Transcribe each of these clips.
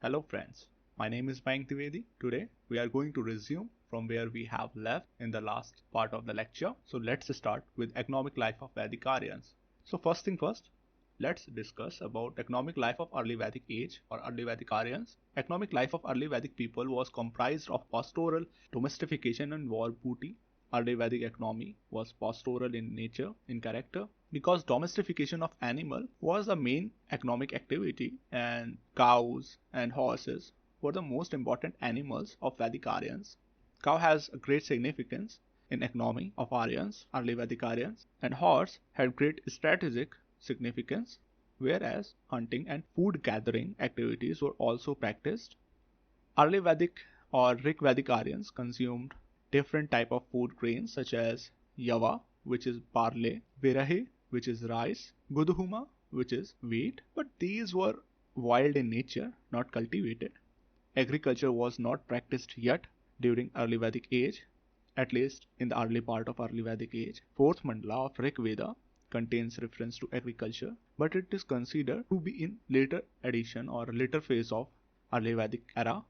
Hello friends, my name is Mayank. Today we are going to resume from where we have left in the last part of the lecture. So let's start with economic life of Vedic Aryans. So first thing first, let's discuss about economic life of early Vedic age or early Vedic Aryans. Economic life of early Vedic people was comprised of pastoral, domestication and war booty. Early Vedic economy was pastoral in nature, in character, because domestication of animal was the main economic activity and cows and horses were the most important animals of Vedic Aryans. Cow has a great significance in economy of Aryans, early Vedic Aryans, and horse had great strategic significance, whereas hunting and food gathering activities were also practiced. Early Vedic or Rig Vedic Aryans consumed different type of food grains such as yava, which is barley, virahi, which is rice, gudhuma, which is wheat, but these were wild in nature, not cultivated. Agriculture was not practiced yet during early Vedic age, at least in the early part of early Vedic age. Fourth mandala of Rig Veda contains reference to agriculture, but it is considered to be in later edition or later phase of early Vedic era.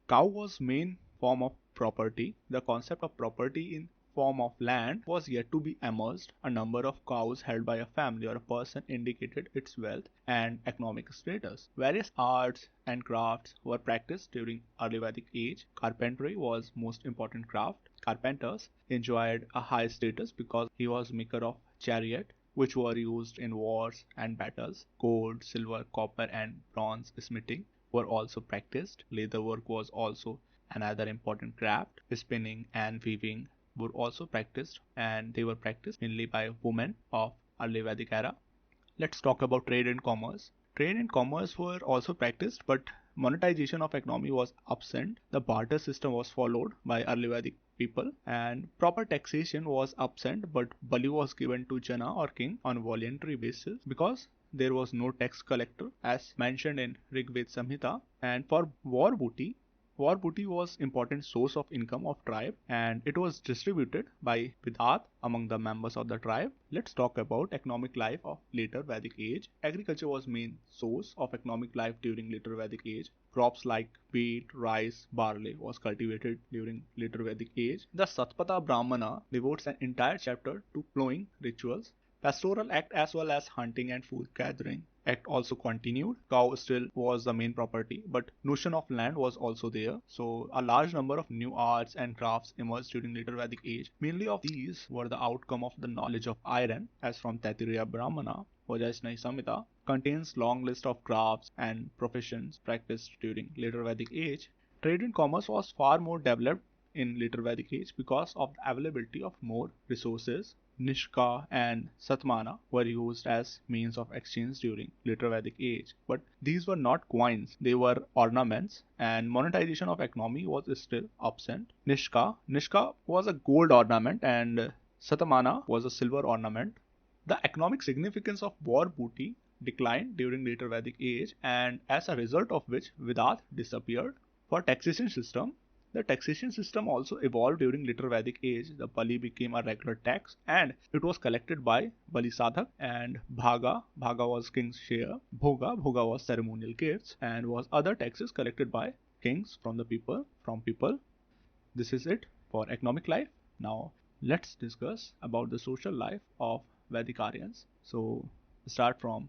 Cow was main form of property. The concept of property in form of land was yet to be emerged. A number of cows held by a family or a person indicated its wealth and economic status. Various arts and crafts were practiced during early Vedic age. Carpentry was most important craft. Carpenters enjoyed a high status because he was maker of chariot which were used in wars and battles. Gold, silver, copper and bronze smithing were also practiced. Leatherwork was also another important craft. Spinning and weaving were also practiced, and they were practiced mainly by women of early Vedic era. Let's talk about trade and commerce. Trade and commerce were also practiced, but monetization of economy was absent. The barter system was followed by early Vedic people, and proper taxation was absent, but Bali was given to Jana or king on voluntary basis because there was no tax collector as mentioned in Rig Veda Samhita. And for war booty was important source of income of tribe and it was distributed by Vidat among the members of the tribe. Let's talk about economic life of later Vedic age. Agriculture was main source of economic life during later Vedic age. Crops like wheat, rice, barley was cultivated during later Vedic age. The Satpatha Brahmana devotes an entire chapter to plowing rituals. Pastoral act as well as hunting and food gathering act also continued. Cow still was the main property, but notion of land was also there. So a large number of new arts and crafts emerged during later Vedic age. Mainly of these were the outcome of the knowledge of iron, as from Taittiriya Brahmana. Vajaishnai Samhita contains long list of crafts and professions practiced during later Vedic age. Trade and commerce was far more developed in later Vedic age because of the availability of more resources. Nishka and Satmana were used as means of exchange during later Vedic age. But these were not coins, they were ornaments, and monetization of economy was still absent. Nishka was a gold ornament and Satamana was a silver ornament. The economic significance of war booty declined during later Vedic age and as a result of which Vidat disappeared. For taxation system, the taxation system also evolved during later Vedic age. The Bali became a regular tax and it was collected by Bali Sadhak and Bhaga was king's share, Bhoga was ceremonial gifts and was other taxes collected by kings from people. This is it for economic life. Now let's discuss about the social life of Vedic Aryans. So start from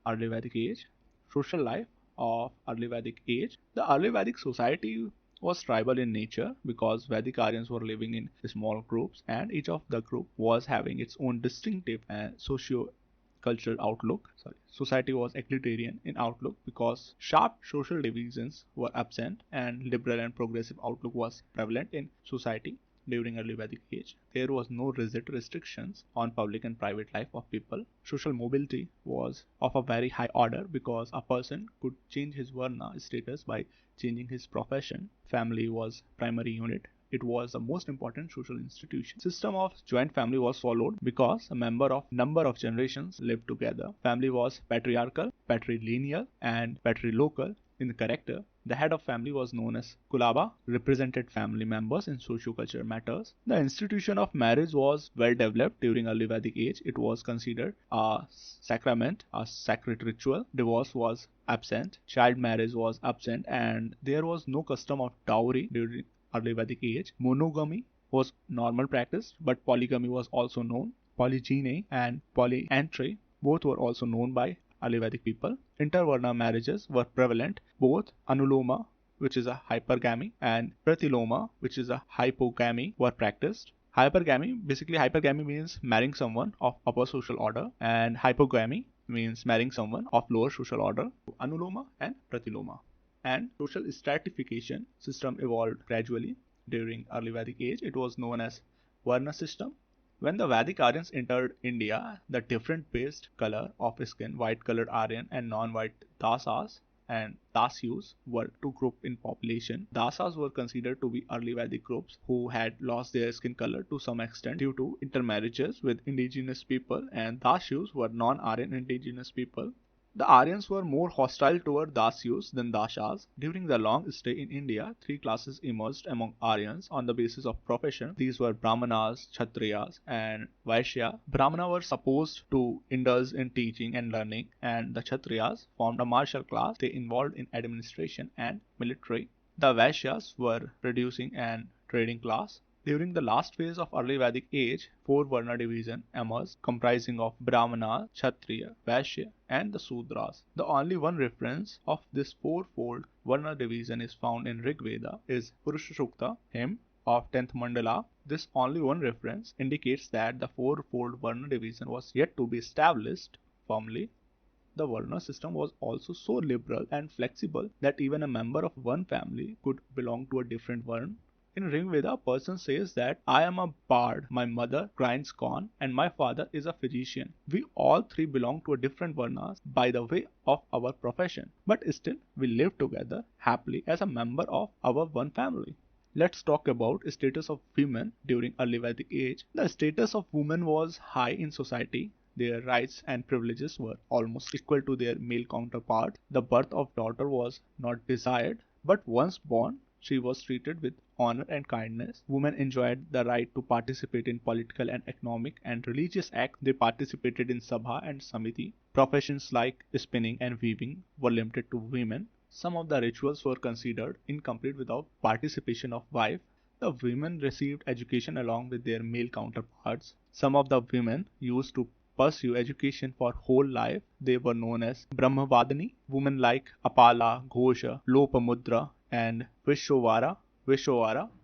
early Vedic age. Social life of early Vedic age. The early Vedic society was tribal in nature because Vedic Aryans were living in small groups and each of the group was having its own distinctive and socio-cultural outlook. Society was egalitarian in outlook because sharp social divisions were absent and liberal and progressive outlook was prevalent in society. During early Vedic age, there was no rigid restrictions on public and private life of people. Social mobility was of a very high order because a person could change his varna status by changing his profession. Family was primary unit. It was the most important social institution. System of joint family was followed because a number of generations lived together. Family was patriarchal, patrilineal, and patrilocal. in character. The head of family was known as Kulaba, represented family members in socio-cultural matters. The institution of marriage was well developed during early Vedic age. It was considered a sacrament, a sacred ritual. Divorce was absent, child marriage was absent, and there was no custom of dowry during early Vedic age. Monogamy was normal practice, but polygamy was also known. Polygyny and polyandry both were also known by early Vedic people. Intervarna marriages were prevalent. Both anuloma, which is a hypergamy, and pratiloma, which is a hypogamy, were practiced. Hypergamy means marrying someone of upper social order, and hypogamy means marrying someone of lower social order. Anuloma and pratiloma. And social stratification system evolved gradually during early Vedic age. It was known as Varna system. When the Vedic Aryans entered India, the different based color of skin, white colored Aryan and non-white Dasas and Dasyus were two groups in population. Dasas were considered to be early Vedic groups who had lost their skin color to some extent due to intermarriages with indigenous people, and Dasyus were non-Aryan indigenous people. The Aryans were more hostile toward Dasyus than Dashas. During the long stay in India, three classes emerged among Aryans on the basis of profession. These were Brahmanas, Kshatriyas, and Vaishya. Brahmana were supposed to indulge in teaching and learning, and the Kshatriyas formed a martial class. They involved in administration and military. The Vaishyas were producing and trading class. During the last phase of early Vedic age, four Varna division emerged, comprising of Brahmana, Kshatriya, Vaishya, and the Sudras. The only one reference of this fourfold Varna division is found in Rig Veda, is Purusha Sukta, hymn of 10th Mandala. This only one reference indicates that the fourfold Varna division was yet to be established firmly. The Varna system was also so liberal and flexible that even a member of one family could belong to a different Varna. In Rig Veda, a person says that I am a bard, my mother grinds corn, and my father is a physician. We all three belong to a different varnas by the way of our profession, but still we live together happily as a member of our one family. Let's talk about status of women during early Vedic age. The status of women was high in society. Their rights and privileges were almost equal to their male counterparts. The birth of daughter was not desired, but once born, she was treated with honor and kindness. Women enjoyed the right to participate in political and economic and religious acts. They participated in sabha and samiti. Professions like spinning and weaving were limited to women. Some of the rituals were considered incomplete without participation of wife. The women received education along with their male counterparts. Some of the women used to pursue education for whole life. They were known as Brahmavadini. Women like Apala, Ghosha, Lopamudra, and Vishwavara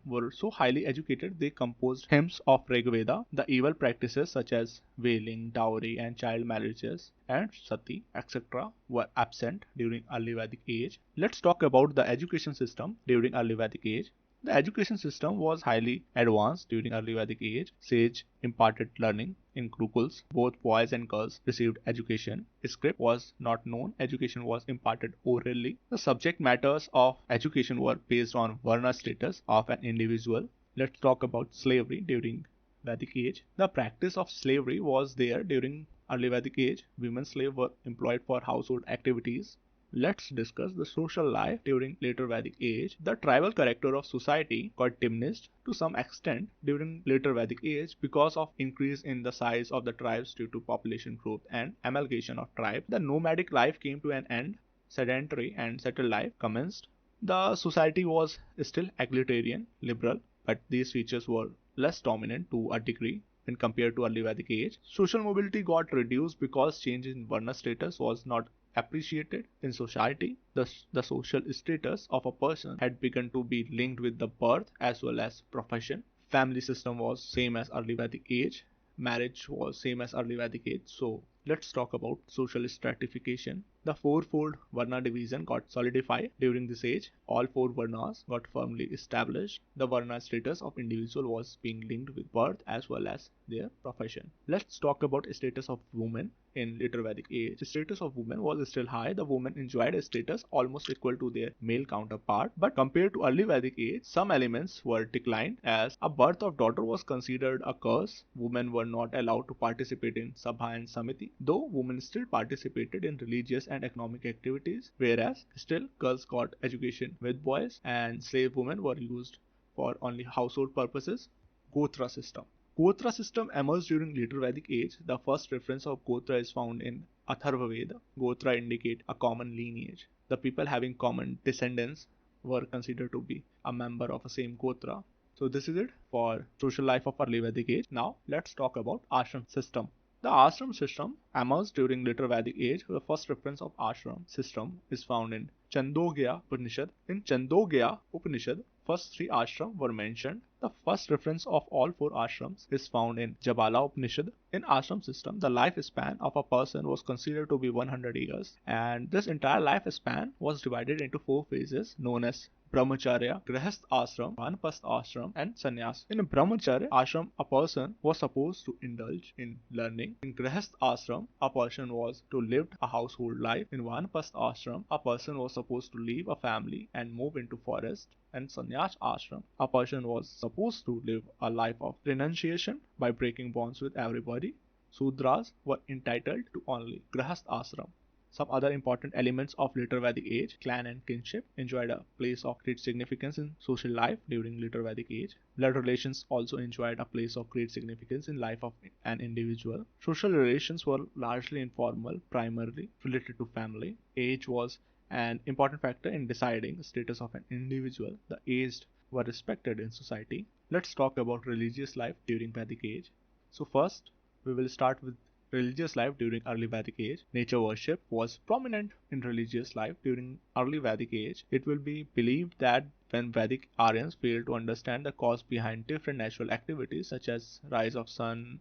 were so highly educated they composed hymns of Rig Veda. The evil practices such as wailing, dowry, and child marriages, and sati, etc. were absent during early Vedic age. Let's talk about the education system during early Vedic age. The education system was highly advanced during early Vedic age. Sage imparted learning in gurukuls. Both boys and girls received education. Script was not known. Education was imparted orally. The subject matters of education were based on Varna status of an individual. Let's talk about slavery during Vedic age. The practice of slavery was there during early Vedic age. Women slaves were employed for household activities. Let's discuss the social life during later Vedic age. The tribal character of society got diminished to some extent during later Vedic age because of increase in the size of the tribes due to population growth and amalgamation of tribes. The nomadic life came to an end. Sedentary and settled life commenced. The society was still egalitarian, liberal, but these features were less dominant to a degree when compared to early Vedic age. Social mobility got reduced because change in Varna status was not appreciated in society. The social status of a person had begun to be linked with the birth as well as profession. Family system was same as early Vedic age. Marriage was same as early Vedic age. So let's talk about social stratification. The fourfold Varna division got solidified during this age. All four Varnas got firmly established. The Varna status of individual was being linked with birth as well as their profession. Let's talk about status of women in later Vedic age. The status of women was still high. The women enjoyed a status almost equal to their male counterpart. But compared to early Vedic age, some elements were declined as a birth of daughter was considered a curse. Women were not allowed to participate in sabha and samiti. though women still participated in religious and economic activities, whereas still girls got education with boys and slave women were used for only household purposes. Gotra system. Gotra system emerged during later Vedic age. The first reference of Gotra is found in Atharva Veda. Gotra indicate a common lineage. The people having common descendants were considered to be a member of a same Gotra. So this is it for social life of early Vedic age. Now let's talk about ashram system. The ashram system emerged during later Vedic age. The first reference of ashram system is found in Chandogya Upanishad. In Chandogya Upanishad, first three ashrams were mentioned. The first reference of all four ashrams is found in Jabala Upanishad. In ashram system, the lifespan of a person was considered to be 100 years, and this entire lifespan was divided into four phases known as Brahmacharya, Grihasth Ashram, Vanapasth Ashram, and Sannyas. In a Brahmacharya ashram, a person was supposed to indulge in learning. In Grihasth Ashram, a person was to live a household life. In Vanapasth Ashram, a person was supposed to leave a family and move into forest. And Sannyas Ashram, a person was supposed to live a life of renunciation by breaking bonds with everybody. Sudras were entitled to only Grihasth Ashram. Some other important elements of later Vedic age, clan and kinship, enjoyed a place of great significance in social life during later Vedic age. Blood relations also enjoyed a place of great significance in life of an individual. Social relations were largely informal, primarily related to family. Age was an important factor in deciding the status of an individual. The aged were respected in society. Let's talk about religious life during Vedic age. So first, we will start with religious life during early Vedic age. Nature worship was prominent in religious life during early Vedic age. It will be believed that when Vedic Aryans failed to understand the cause behind different natural activities such as rise of sun,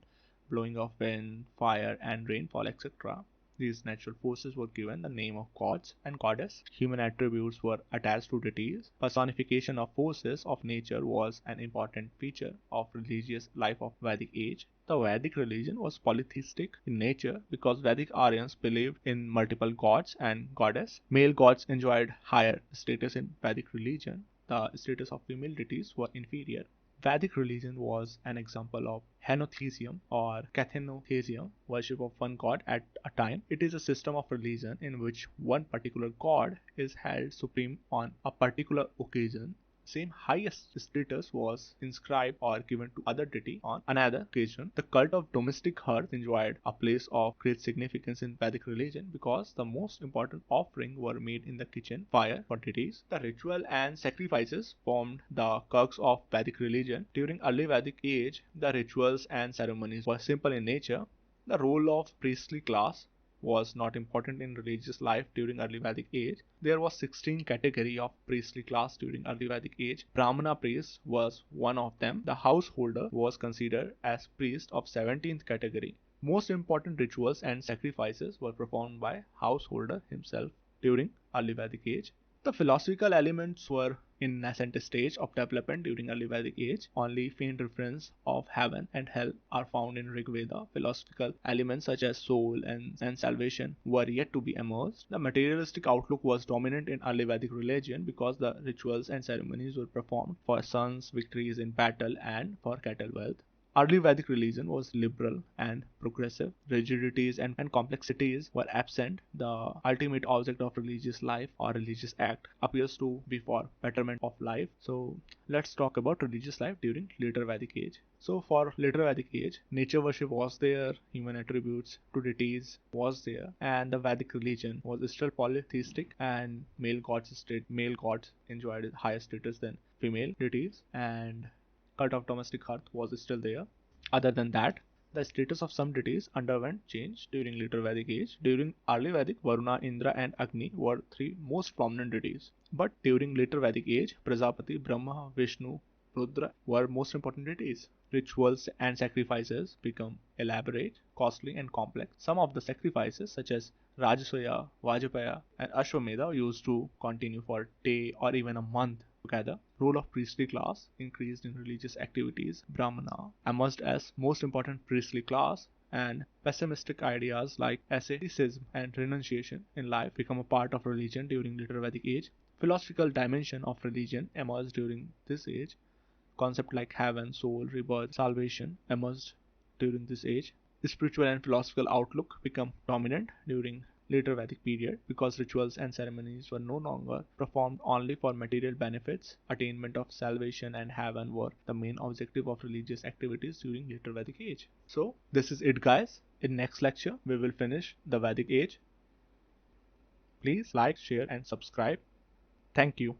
blowing of wind, fire and rainfall, etc., these natural forces were given the name of gods and goddess. Human attributes were attached to deities. Personification of forces of nature was an important feature of religious life of Vedic age. The Vedic religion was polytheistic in nature because Vedic Aryans believed in multiple gods and goddess. Male gods enjoyed higher status in Vedic religion. The status of female deities were inferior. Vedic religion was an example of henotheism or cathenotheism, worship of one god at a time. It is a system of religion in which one particular god is held supreme on a particular occasion. Same highest status was inscribed or given to other deity on another occasion. The cult of domestic hearth enjoyed a place of great significance in Vedic religion because the most important offerings were made in the kitchen fire for deities. The ritual and sacrifices formed the crux of Vedic religion. During early Vedic age, the rituals and ceremonies were simple in nature. The role of priestly class was not important in religious life during early Vedic age. There was 16 category of priestly class during early Vedic age. Brahmana priest was one of them. The householder was considered as priest of 17th category. Most important rituals and sacrifices were performed by householder himself during early Vedic age. The philosophical elements were in nascent stage of development during early Vedic age. Only faint reference of heaven and hell are found in Rig Veda. Philosophical elements such as soul and salvation were yet to be emerged. The materialistic outlook was dominant in early Vedic religion because the rituals and ceremonies were performed for sons, victories in battle, and for cattle wealth. Early Vedic religion was liberal and progressive. Rigidities and complexities were absent. The ultimate object of religious life or religious act appears to be for betterment of life. So let's talk about religious life during later Vedic age. So for later Vedic age, nature worship was there, human attributes to deities was there, and the Vedic religion was still polytheistic and male gods enjoyed higher status than female deities, and cult of domestic hearth was still there. Other than that, the status of some deities underwent change during later Vedic age. During early Vedic, Varuna, Indra and Agni were three most prominent deities. But during later Vedic age, Prajapati, Brahma, Vishnu, Rudra were most important deities. Rituals and sacrifices become elaborate, costly and complex. Some of the sacrifices such as Rajasuya, Vajpaya and Ashwamedha used to continue for a day or even a month together. Role of priestly class increased in religious activities. Brahmana emerged as most important priestly class, and pessimistic ideas like asceticism and renunciation in life become a part of religion during later Vedic age. Philosophical dimension of religion emerged during this age. Concepts like heaven, soul, rebirth, salvation emerged during this age. spiritual and philosophical outlook become dominant during later Vedic period because rituals and ceremonies were no longer performed only for material benefits. Attainment of salvation and heaven were the main objective of religious activities during later Vedic age. So this is it, guys. In next lecture we will finish the Vedic age. Please like, share and subscribe. Thank you.